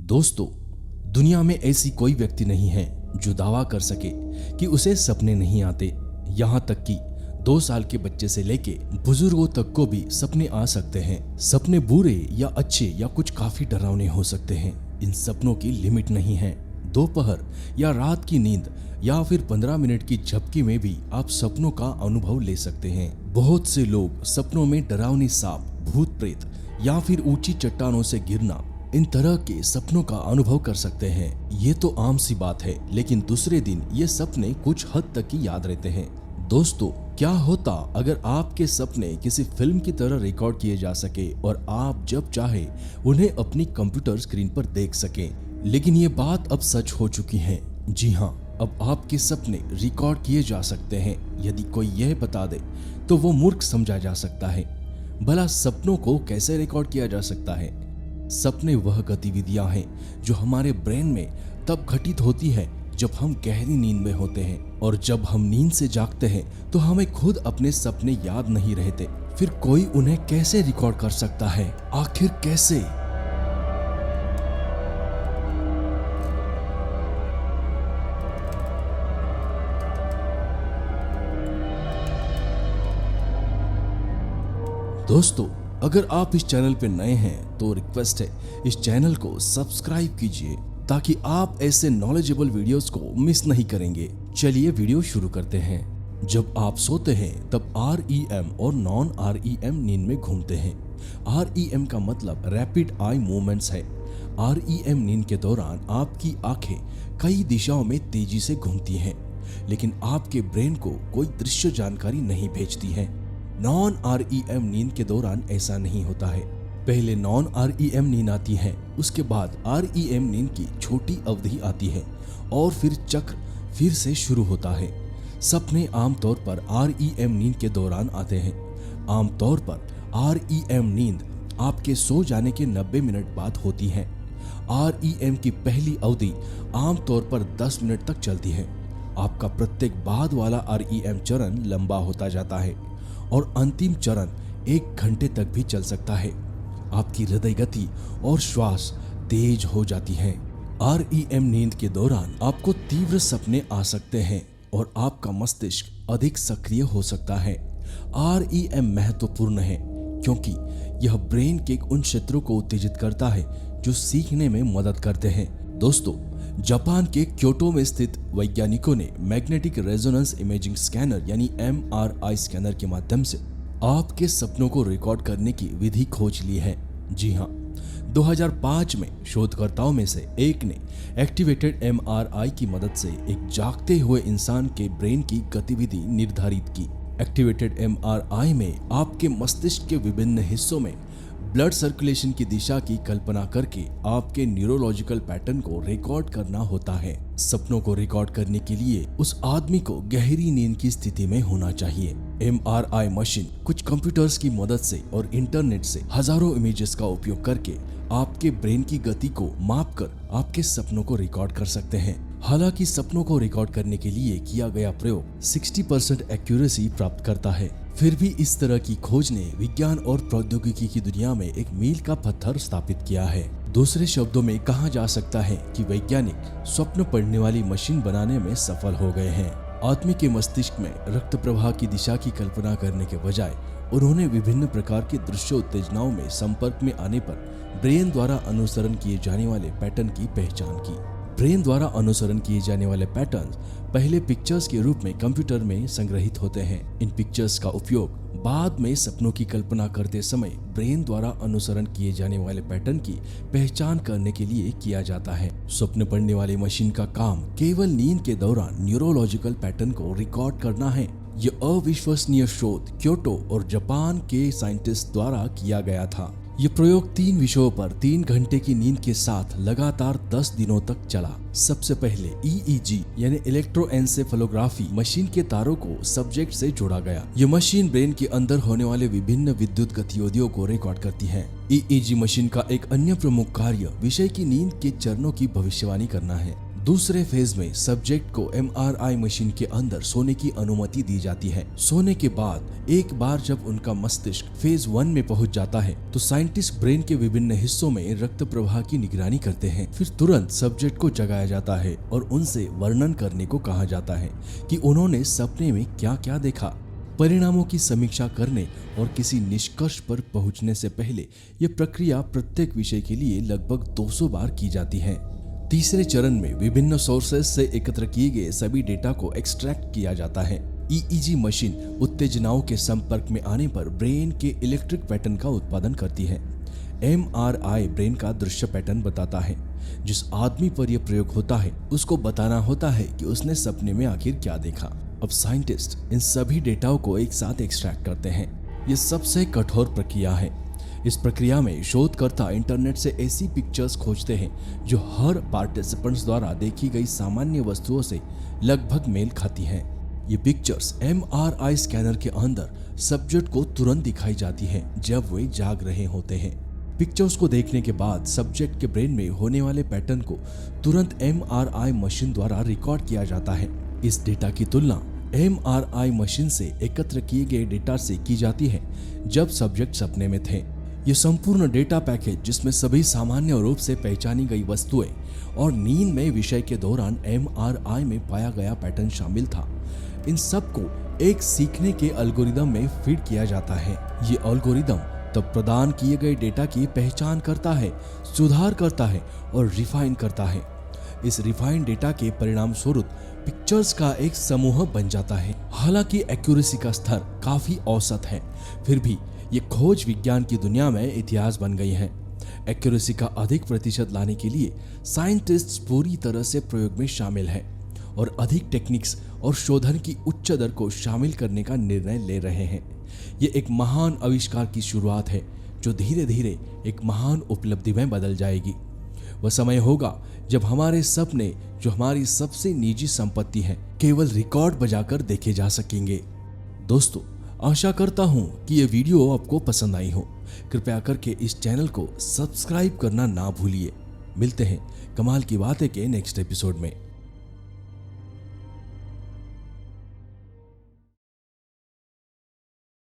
दोस्तों, दुनिया में ऐसी कोई व्यक्ति नहीं है जो दावा कर सके कि उसे सपने नहीं आते। यहाँ तक कि 2 साल के बच्चे से लेके बुजुर्गों तक को भी सपने आ सकते हैं। सपने बुरे या अच्छे या कुछ काफी डरावने हो सकते हैं। इन सपनों की लिमिट नहीं है। दोपहर या रात की नींद या फिर 15 मिनट की झपकी में भी आप सपनों का अनुभव ले सकते हैं। बहुत से लोग सपनों में डरावनी सांप, भूत प्रेत या फिर ऊंची चट्टानों से गिरना, इन तरह के सपनों का अनुभव कर सकते हैं। ये तो आम सी बात है, लेकिन दूसरे दिन ये सपने कुछ हद तक ही याद रहते हैं। दोस्तों, क्या होता अगर आपके सपने किसी फिल्म की तरह रिकॉर्ड किए जा सके और आप जब चाहे उन्हें अपनी कंप्यूटर स्क्रीन पर देख सकें। लेकिन ये बात अब सच हो चुकी है। जी हाँ, अब आपके सपने रिकॉर्ड किए जा सकते हैं। यदि कोई यह बता दे तो वो मूर्ख समझा जा सकता है। भला सपनों को कैसे रिकॉर्ड किया जा सकता है? सपने वह गतिविधियां हैं जो हमारे ब्रेन में तब घटित होती है जब हम गहरी नींद में होते हैं, और जब हम नींद से जागते हैं तो हमें खुद अपने सपने याद नहीं रहते। फिर कोई उन्हें कैसे रिकॉर्ड कर सकता है? आखिर कैसे? दोस्तों, अगर आप इस चैनल पे नए हैं तो रिक्वेस्ट है, इस चैनल को सब्सक्राइब कीजिए ताकि आप ऐसे नॉलेजेबल वीडियोस को मिस नहीं करेंगे। चलिए वीडियो शुरू करते हैं। जब आप सोते हैं तब REM और नॉन REM नींद में घूमते हैं। REM का मतलब रैपिड आई मूवमेंट्स है। REM नींद के दौरान आपकी आंखें कई दिशाओं में तेजी से घूमती हैं, लेकिन आपके ब्रेन को कोई दृश्य जानकारी नहीं भेजती है। नॉन REM नींद के दौरान ऐसा नहीं होता है। पहले नॉन REM नींद आती है, उसके बाद REM नींद की छोटी अवधि आती है और फिर चक्र फिर से शुरू होता है। सपने आमतौर पर REM नींद के दौरान आते हैं। आमतौर पर REM नींद आपके सो जाने के 90 मिनट बाद होती है। REM की पहली अवधि आमतौर पर 10 मिनट तक चलती है। आपका प्रत्येक बाद वाला REM चरण लंबा होता जाता है और अंतिम चरण 1 घंटे तक भी चल सकता है। आपकी हृदय गति और श्वास तेज हो जाती है। REM नींद के दौरान आपको तीव्र सपने आ सकते हैं और आपका मस्तिष्क अधिक सक्रिय हो सकता है। REM महत्वपूर्ण है क्योंकि यह ब्रेन के उन क्षेत्रों को उत्तेजित करता है जो सीखने में मदद करते हैं। दोस्तों, जापान के क्योटो में स्थित वैज्ञानिकों ने मैग्नेटिक रेजोनेंस इमेजिंग स्कैनर यानी MRI स्कैनर के माध्यम से आपके सपनों को रिकॉर्ड करने की विधि खोज ली है। जी हाँ, 2005 में शोधकर्ताओं में से एक ने एक्टिवेटेड MRI की मदद से एक जागते हुए इंसान के ब्रेन की गतिविधि निर्धारित की। एक्टिवेटेड MRI में आपके मस्तिष्क के विभिन्न हिस्सों में ब्लड सर्कुलेशन की दिशा की कल्पना करके आपके न्यूरोलॉजिकल पैटर्न को रिकॉर्ड करना होता है। सपनों को रिकॉर्ड करने के लिए उस आदमी को गहरी नींद की स्थिति में होना चाहिए। MRI मशीन कुछ कंप्यूटर्स की मदद से और इंटरनेट से हजारों इमेजेस का उपयोग करके आपके ब्रेन की गति को मापकर आपके सपनों को रिकॉर्ड कर सकते हैं। हालांकि सपनों को रिकॉर्ड करने के लिए किया गया प्रयोग 60% एक्यूरेसी प्राप्त करता है, फिर भी इस तरह की खोज ने विज्ञान और प्रौद्योगिकी की दुनिया में एक मील का पत्थर स्थापित किया है। दूसरे शब्दों में कहा जा सकता है कि वैज्ञानिक स्वप्न पढ़ने वाली मशीन बनाने में सफल हो गए हैं। आदमी के मस्तिष्क में रक्त प्रवाह की दिशा की कल्पना करने के बजाय उन्होंने विभिन्न प्रकार के दृश्य उत्तेजनाओं में संपर्क में आने पर ब्रेन द्वारा अनुसरण किए जाने वाले पैटर्न की पहचान की। ब्रेन द्वारा अनुसरण किए जाने वाले पैटर्न्स पहले पिक्चर्स के रूप में कंप्यूटर में संग्रहित होते हैं। इन पिक्चर्स का उपयोग बाद में सपनों की कल्पना करते समय ब्रेन द्वारा अनुसरण किए जाने वाले पैटर्न की पहचान करने के लिए किया जाता है। स्वप्न पढ़ने वाली मशीन का काम केवल नींद के दौरान न्यूरोलॉजिकल पैटर्न को रिकॉर्ड करना है। यह अविश्वसनीय शोध क्योटो और जापान के साइंटिस्ट द्वारा किया गया था। ये प्रयोग 3 विषयों पर 3 घंटे की नींद के साथ लगातार 10 दिनों तक चला। सबसे पहले EEG यानी इलेक्ट्रोएन्सेफेलोग्राफी मशीन के तारों को सब्जेक्ट से जोड़ा गया। यह मशीन ब्रेन के अंदर होने वाले विभिन्न विद्युत गतिविधियों को रिकॉर्ड करती है। EEG मशीन का एक अन्य प्रमुख कार्य विषय की नींद के चरणों की भविष्यवाणी करना है। दूसरे फेज में सब्जेक्ट को MRI मशीन के अंदर सोने की अनुमति दी जाती है। सोने के बाद एक बार जब उनका मस्तिष्क फेज 1 में पहुंच जाता है तो साइंटिस्ट ब्रेन के विभिन्न हिस्सों में रक्त प्रवाह की निगरानी करते हैं। फिर तुरंत सब्जेक्ट को जगाया जाता है और उनसे वर्णन करने को कहा जाता है कि उन्होंने सपने में क्या क्या देखा। परिणामों की समीक्षा करने और किसी निष्कर्ष पर पहुंचने से पहले यह प्रक्रिया प्रत्येक विषय के लिए लगभग 200 बार की जाती है। तीसरे चरण में विभिन्न सोर्सेस से एकत्र किए गए सभी डेटा को एक्सट्रैक्ट किया जाता है। EEG मशीन उत्तेजनाओं के संपर्क में आने पर ब्रेन के इलेक्ट्रिक पैटर्न का उत्पादन करती है। MRI ब्रेन का दृश्य पैटर्न बताता है। जिस आदमी पर यह प्रयोग होता है उसको बताना होता है कि उसने सपने में आखिर क्या देखा। अब साइंटिस्ट इन सभी डेटाओं को एक साथ एक्सट्रैक्ट करते हैं। यह सबसे कठोर प्रक्रिया है। इस प्रक्रिया में शोधकर्ता इंटरनेट से ऐसी पिक्चर्स खोजते हैं जो हर पार्टिसिपेंट्स द्वारा देखी गई सामान्य वस्तुओं से लगभग मेल खाती हैं। ये पिक्चर्स MRI स्कैनर के अंदर सब्जेक्ट को तुरंत दिखाई जाती हैं जब वे जाग रहे होते हैं। पिक्चर्स को देखने के बाद सब्जेक्ट के ब्रेन में होने वाले पैटर्न को तुरंत MRI मशीन द्वारा रिकॉर्ड किया जाता है। इस डेटा की तुलना MRI मशीन से एकत्र किए गए डेटा से की जाती है जब सब्जेक्ट सपने में थे। ये संपूर्ण डेटा पैकेज जिसमें सभी सामान्य रूप से पहचानी गई वस्तुएं और नींद में विषय के दौरान MRI में पाया गया पैटर्न शामिल था, इन सब को एक सीखने के एल्गोरिदम में फीड किया जाता है। ये एल्गोरिदम तब प्रदान किए गए डेटा की पहचान करता है, सुधार करता है और रिफाइन करता है। इस रिफाइंड डेटा के परिणाम स्वरूप पिक्चर्स का एक समूह बन जाता है। हालांकि एक्यूरेसी का स्तर काफी औसत है, फिर भी ये खोज विज्ञान की दुनिया में इतिहास बन गई है। एक्यूरेसी का अधिक प्रतिशत लाने के लिए साइंटिस्ट्स पूरी तरह से प्रयोग में शामिल हैं और अधिक टेक्निक्स और शोधन की उच्च दर को शामिल करने का निर्णय ले रहे हैं। ये एक महान आविष्कार की शुरुआत है जो धीरे धीरे एक महान उपलब्धि में बदल जाएगी। वह समय होगा जब हमारे सपने, जो हमारी सबसे निजी संपत्ति है, केवल रिकॉर्ड बजाकर देखे जा सकेंगे। दोस्तों, आशा करता हूं कि यह वीडियो आपको पसंद आई हो। कृपया करके इस चैनल को सब्सक्राइब करना ना भूलिए। मिलते हैं कमाल की बातें के नेक्स्ट एपिसोड में।